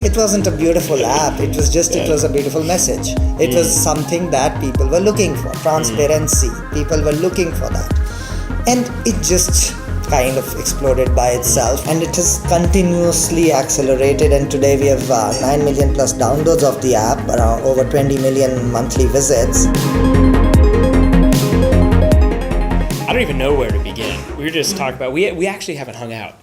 It wasn't a beautiful app. It was just, it was a beautiful message. It was something that people were looking for. Transparency. People were looking for that. And it just kind of exploded by itself, and it has continuously accelerated, and today we have 9 million plus downloads of the app, around over 20 million monthly visits. I don't even know where to begin. We were just talking about, we actually haven't hung out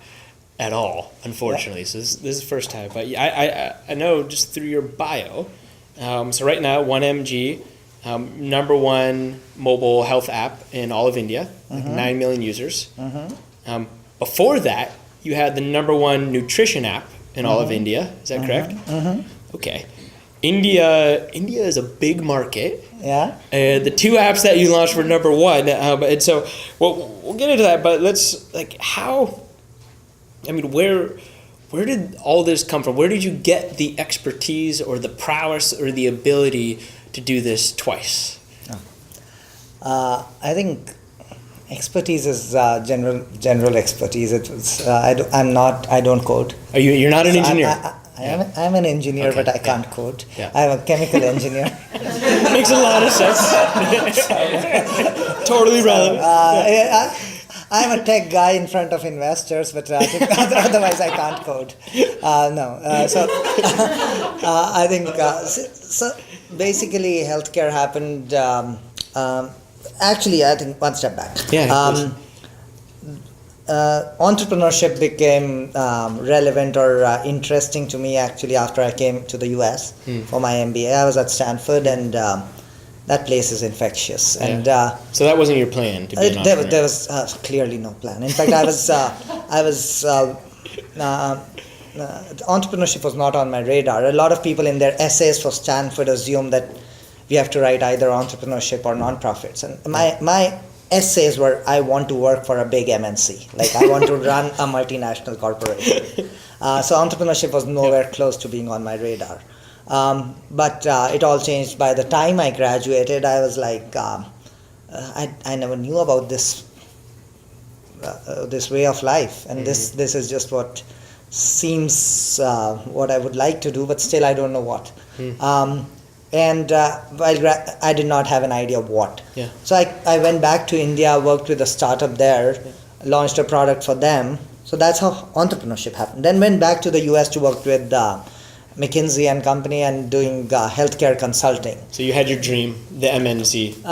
at all, unfortunately. So this is the first time. But I know just through your bio. So right now, 1MG, number one mobile health app in all of India, like 9 million users. Before that, you had the number one nutrition app in all of India. Is that correct? Okay. India is a big market. Yeah. The two apps that you launched were number one. And so we'll get into that, but let's, where did all this come from? Where did you get the expertise or the prowess or the ability to do this twice? I think expertise is general expertise. It was, I don't code. You're not an engineer? I'm an engineer, Okay. but I can't code. Yeah. I'm a chemical engineer. Makes a lot of sense. Totally relevant. I'm a tech guy in front of investors, but otherwise I can't code. I think so. Basically, healthcare happened. Actually, I think one step back. Entrepreneurship became relevant or interesting to me actually after I came to the US for my MBA. I was at Stanford, and that place is infectious. And so that wasn't your plan to be an entrepreneur? There was clearly no plan. In fact, entrepreneurship was not on my radar. A lot of people in their essays for Stanford assume that we have to write either entrepreneurship or nonprofits. And my essays were, I want to work for a big MNC. Like, I want to run a multinational corporation. So entrepreneurship was nowhere close to being on my radar. But it all changed by the time I graduated. I was like, I never knew about this way of life, and this is just what seems what I would like to do, but still I don't know what. I did not have an idea of what. So I went back to India, worked with a startup there, launched a product for them. So that's how entrepreneurship happened. Then went back to the US to work with McKinsey and Company and doing healthcare consulting. So you had your dream, the MNC.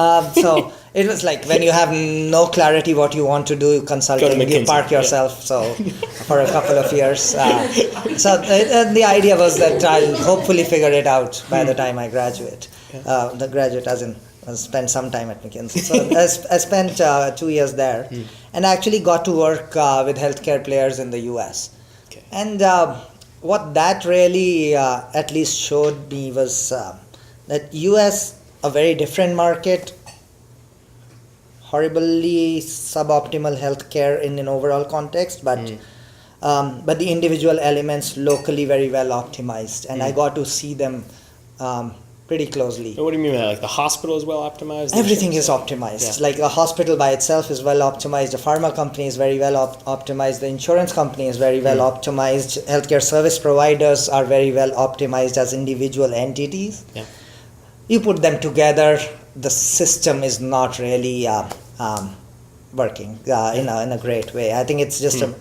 So it was like when you have no clarity what you want to do consulting, you park yourself for a couple of years. So the idea was that I'll hopefully figure it out by the time I graduate. The graduate as in spend some time at McKinsey. So I spent 2 years there and actually got to work with healthcare players in the US. And what that really at least showed me was that US, a very different market, horribly suboptimal healthcare in an overall context, but the individual elements locally very well optimized, and I got to see them pretty closely. So what do you mean by that? Like the hospital is well optimized? Everything is optimized. Like a hospital by itself is well optimized. A pharma company is very well optimized. The insurance company is very well optimized. Healthcare service providers are very well optimized as individual entities. You put them together, the system is not really working in a great way. I think it's just a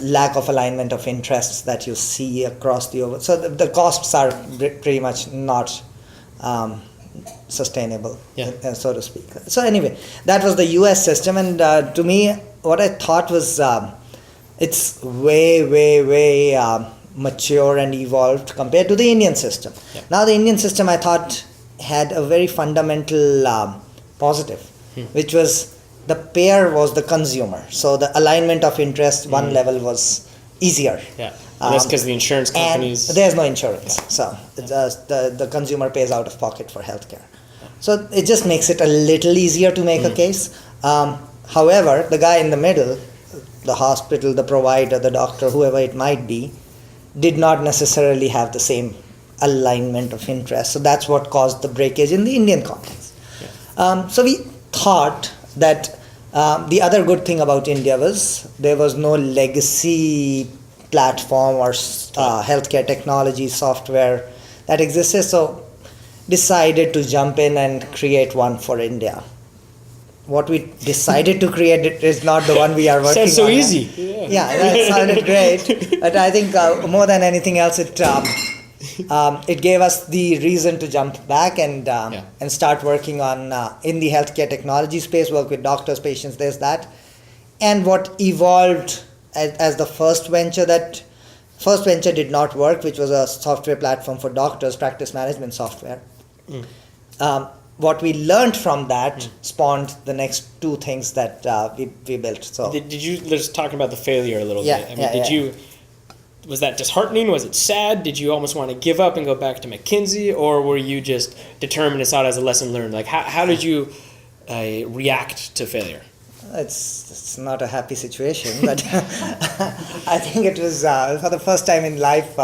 lack of alignment of interests that you see across the over. So the costs are pretty much not sustainable, so to speak. So anyway, that was the US system, and to me, what I thought was it's way mature and evolved compared to the Indian system. Now the Indian system, I thought, had a very fundamental positive, which was the payer was the consumer. So the alignment of interest, one level was easier. And that's because the insurance companies... And there's no insurance. So the consumer pays out of pocket for healthcare. So it just makes it a little easier to make a case. However, the guy in the middle, the hospital, the provider, the doctor, whoever it might be, did not necessarily have the same alignment of interest. So that's what caused the breakage in the Indian context. So we thought that the other good thing about India was there was no legacy platform or healthcare technology software that existed. So decided to jump in and create one for India. What we decided to create is not the one we are working on. Sounds so easy. Yeah, that sounded great. But I think more than anything else, it gave us the reason to jump back and start working on in the healthcare technology space, work with doctors, patients, this, that. And what evolved as the first venture did not work, which was a software platform for doctors, practice management software. What we learned from that spawned the next two things that we built. So did you? Let's talk about the failure a little bit. I mean, was that disheartening? Was it sad? Did you almost want to give up and go back to McKinsey, or were you just determined and saw it as a lesson learned? Like, how did you react to failure? It's not a happy situation, but I think it was for the first time in life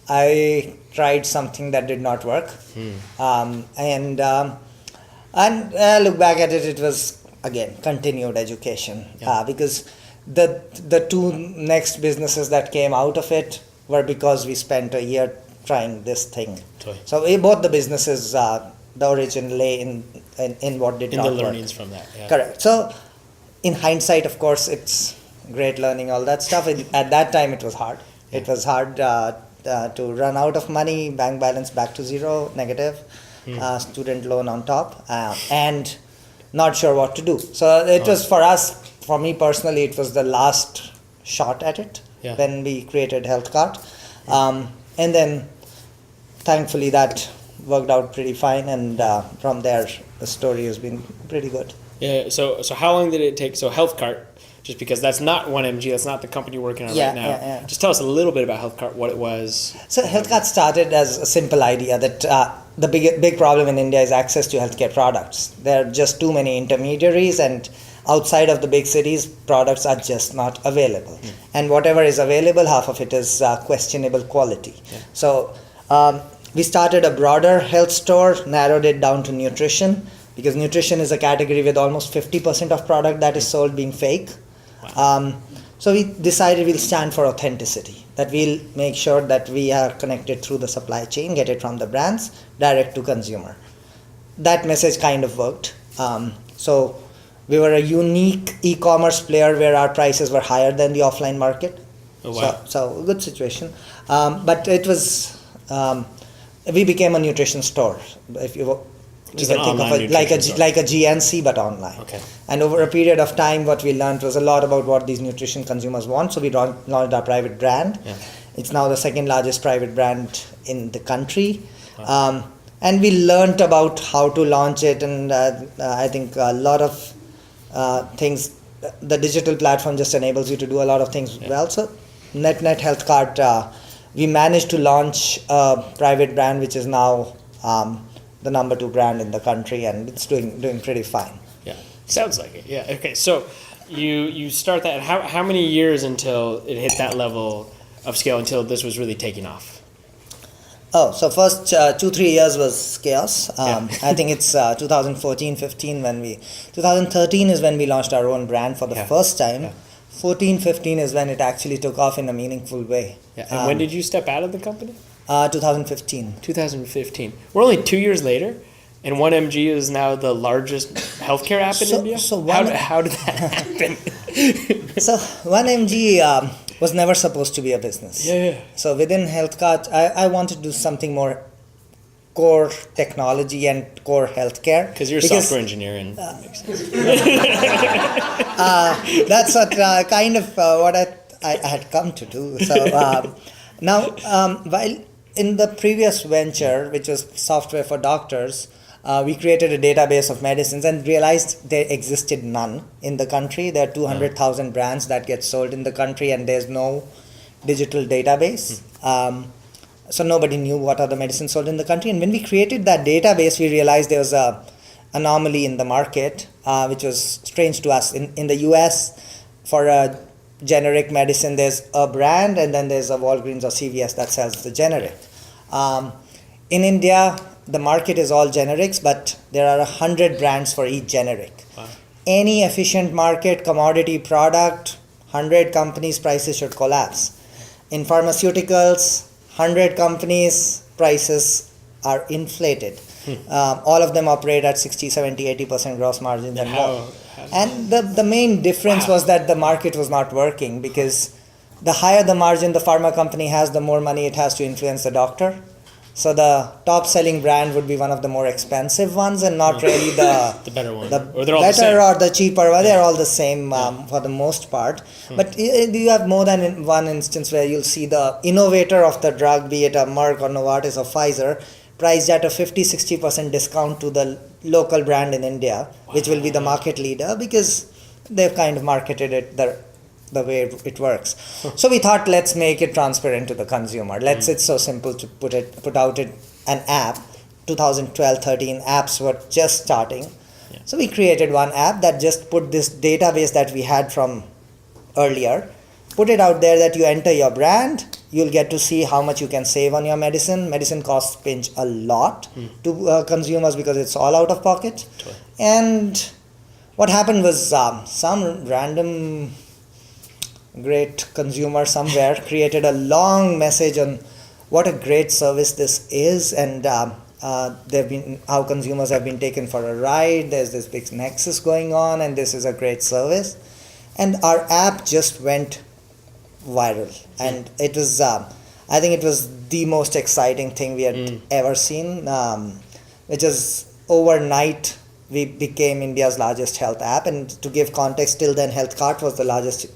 I tried something that did not work, and look back at it, it was again continued education, because the two next businesses that came out of it were because we spent a year trying this thing. So both the businesses, the origin lay in what did not work. In the learnings from that. Yeah. Correct. So in hindsight, of course, it's great learning all that stuff. At that time, it was hard. Yeah. It was hard to run out of money, bank balance back to zero, negative, student loan on top, and not sure what to do. So it was for me personally, it was the last shot at it when we created HealthCart. And then thankfully that worked out pretty fine, and from there the story has been pretty good. Yeah. So how long did it take? So HealthCart, just because that's not 1MG, that's not the company you're working on right now. Yeah. Just tell us a little bit about HealthCart, what it was. So HealthCart started as a simple idea that the big problem in India is access to healthcare products. There are just too many intermediaries, and outside of the big cities, products are just not available. And whatever is available, half of it is questionable quality. Yeah. So we started a broader health store, narrowed it down to nutrition, because nutrition is a category with almost 50% of product that is sold being fake. Wow. So we decided we'll stand for authenticity, that we'll make sure that we are connected through the supply chain, get it from the brands, direct to consumer. That message kind of worked. So we were a unique e-commerce player where our prices were higher than the offline market. Oh, wow. So a good situation. But it was, we became a nutrition store. If you just an think of it like a GNC but online. Okay. And over a period of time, what we learned was a lot about what these nutrition consumers want. So we launched our private brand. Yeah. It's now the second largest private brand in the country. Wow. And we learned about how to launch it, and I think a lot of things, the digital platform just enables you to do a lot of things well. So net HealthCart, we managed to launch a private brand which is now the number 2 brand in the country, and it's doing pretty fine. Yeah, sounds like it. Yeah. Okay. So you start that. How many years until it hit that level of scale, until this was really taking off? Oh, so first 2-3 years was chaos. I think it's 2014-15 2013 is when we launched our own brand for the first time. Yeah. 14-15 is when it actually took off in a meaningful way. Yeah. And when did you step out of the company? 2015. 2015. We're only 2 years later, and 1MG is now the largest healthcare app in India? So how did that happen? So 1MG was never supposed to be a business. Yeah. So within HealthCart, I wanted to do something more core technology and core healthcare. Because you're a software engineer, and makes sense. That's what kind of what I had come to do. So now, while in the previous venture, which was software for doctors, we created a database of medicines and realized there existed none in the country. There are 200,000 brands that get sold in the country, and there's no digital database. So nobody knew what are the medicines sold in the country. And when we created that database, we realized there was a anomaly in the market, which was strange to us. In the US, for a generic medicine, there's a brand, and then there's a Walgreens or CVS that sells the generic. In India, the market is all generics, but there are 100 brands for each generic. Wow. Any efficient market, commodity product, 100 companies' prices should collapse. in pharmaceuticals, 100 companies, prices are inflated. All of them operate at 60, 70, 80% gross margins and more. And the main difference was that the market was not working, because the higher the margin the pharma company has, the more money it has to influence the doctor. So the top selling brand would be one of the more expensive ones, and not really the better one. Or they're all better the same. Or the cheaper one. They're all the same for the most part. But you have more than one instance where you'll see the innovator of the drug, be it a Merck or Novartis or Pfizer, priced at a 50-60% discount to the local brand in India, which will be the market leader, because they've kind of marketed it the way it works. So we thought, let's make it transparent to the consumer. It's so simple to put out an app. 2012-13 apps were just starting. So we created one app that just put this database that we had from earlier, put it out there, that you enter your brand, you'll get to see how much you can save on your medicine. Medicine costs pinch a lot to consumers because it's all out of pocket. And what happened was some random great consumer somewhere created a long message on what a great service this is, and how consumers have been taken for a ride. There's this big nexus going on, and this is a great service. And our app just went viral, and it was I think it was the most exciting thing we had ever seen, which is overnight we became India's largest health app. And to give context, till then HealthCart was the largest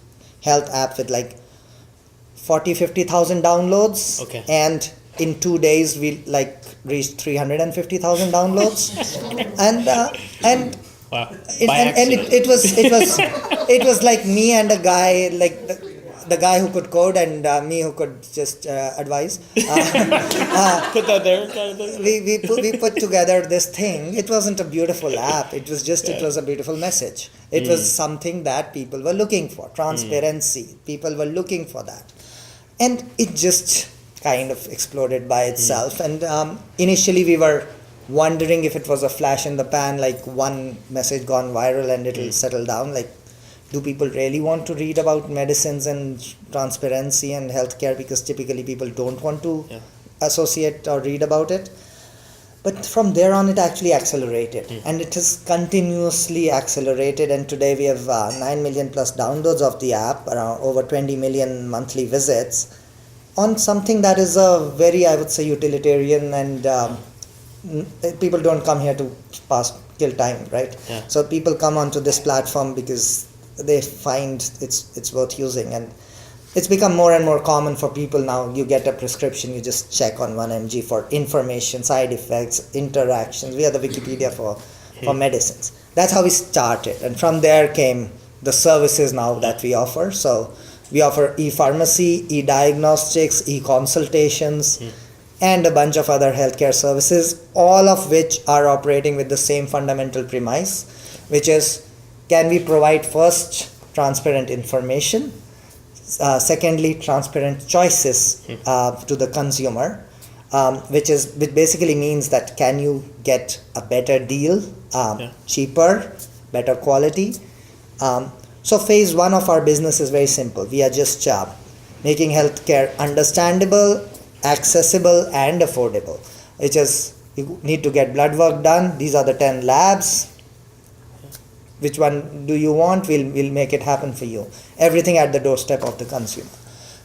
health app with like 40,000-50,000 downloads. And in 2 days we reached 350,000 downloads. and wow. It was like me and a guy, like the guy who could code and me who could just advise. Put that there, kind of thing. We put together this thing. It wasn't a beautiful app. It was just it was a beautiful message. It was something that people were looking for. Transparency. People were looking for that, and it just kind of exploded by itself. And initially we were wondering if it was a flash in the pan, like one message gone viral and it'll settle down. Like, do people really want to read about medicines and transparency and healthcare? Because typically people don't want to associate or read about it. But from there on, it actually accelerated, and it has continuously accelerated. And today we have 9 million plus downloads of the app, around over 20 million monthly visits, on something that is a very, I would say, utilitarian, and people don't come here to kill time, right? So people come onto this platform because they find it's worth using, and it's become more and more common for people now. You get a prescription, you just check on 1mg for information, side effects, interactions. We are the Wikipedia for medicines. That's how we started, and from there came the services now that we offer. So we offer e-pharmacy, e-diagnostics, e-consultations, and a bunch of other healthcare services, all of which are operating with the same fundamental premise, which is, can we provide first transparent information, secondly transparent choices to the consumer, which basically means that can you get a better deal, cheaper, better quality. So phase one of our business is very simple. We are just making healthcare understandable, accessible, and affordable. Which is, you need to get blood work done. These are the 10 labs. Which one do you want? We'll make it happen for you. Everything at the doorstep of the consumer.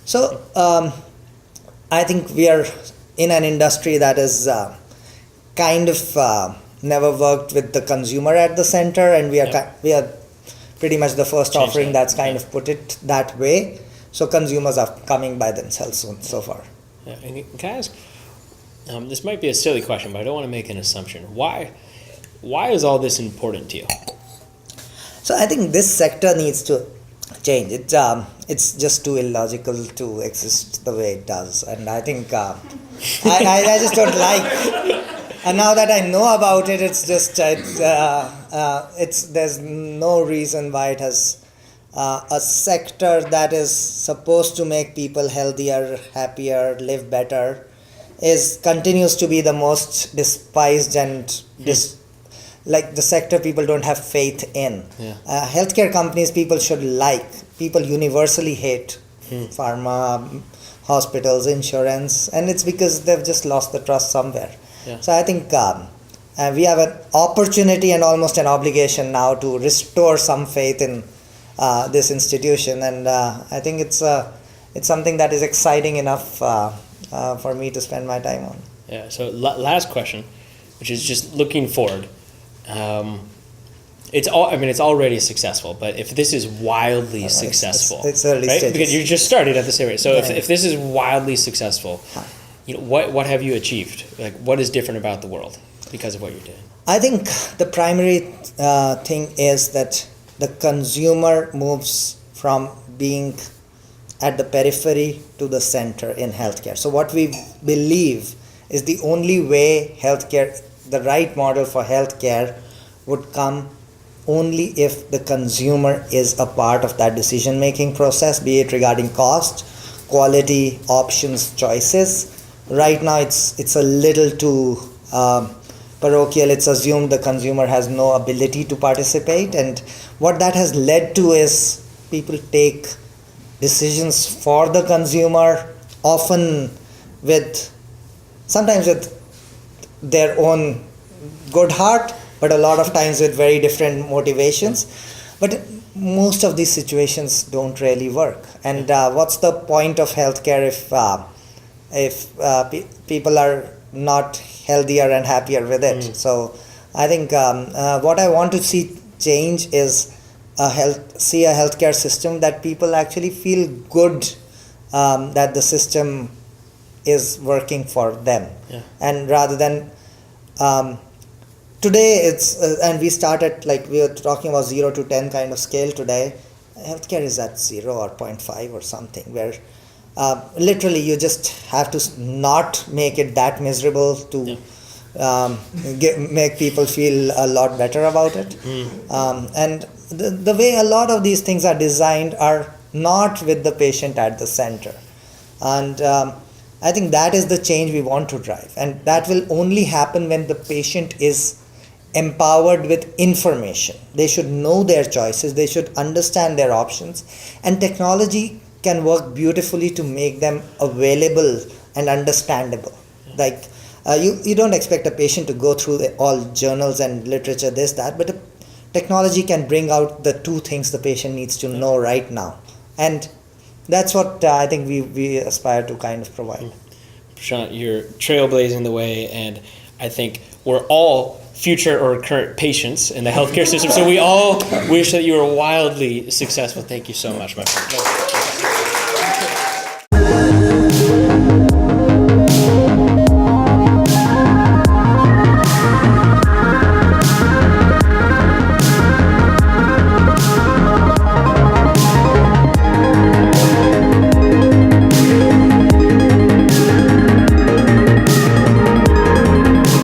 So I think we are in an industry that is kind of never worked with the consumer at the center, and we are pretty much the first offering that's kind of put it that way. So consumers are coming by themselves so far. Yeah. And can I ask, this might be a silly question, but I don't want to make an assumption. Why is all this important to you? So I think this sector needs to change. It's just too illogical to exist the way it does, and I think I just don't like. And now that I know about it, it's just there's no reason why it has a sector that is supposed to make people healthier, happier, live better, continues to be the most despised and like the sector people don't have faith in. Healthcare companies people should like. People universally hate pharma, hospitals, insurance, and it's because they've just lost the trust somewhere. Yeah. So I think we have an opportunity and almost an obligation now to restore some faith in this institution, and I think it's something that is exciting enough for me to spend my time on. Yeah. So last question, which is just looking forward. It's already successful, but if this is wildly successful, it's early right? stages. Because you just started at this area. So Yeah. if this is wildly successful, what have you achieved? Like, what is different about the world because of what you did? I think the primary thing is that the consumer moves from being at the periphery to the center in healthcare. So what we believe is the only way healthcare, the right model for healthcare would come only if the consumer is a part of that decision-making process, be it regarding cost, quality, options, choices. Right now, it's a little too parochial. It's assumed the consumer has no ability to participate, and what that has led to is people take decisions for the consumer, often sometimes with their own good heart, but a lot of times with very different motivations. But most of these situations don't really work. And what's the point of healthcare if people are not healthier and happier with it? So I think what I want to see change is a healthcare system that people actually feel good that the system is working for them. Yeah. And rather than today, it's and we started, like we were talking about 0 to 10 kind of scale today. Healthcare is at 0 or 0.5 or something, where literally you just have to not make it that miserable to make people feel a lot better about it. And the way a lot of these things are designed are not with the patient at the center. And I think that is the change we want to drive. And that will only happen when the patient is empowered with information. They should know their choices, they should understand their options, and technology can work beautifully to make them available and understandable. Like you don't expect a patient to go through all journals and literature, this, that, but technology can bring out the two things the patient needs to know right now. And that's what I think we aspire to kind of provide. Prashant, you're trailblazing the way, and I think we're all future or current patients in the healthcare system, so we all wish that you were wildly successful. Thank you so much, my friend.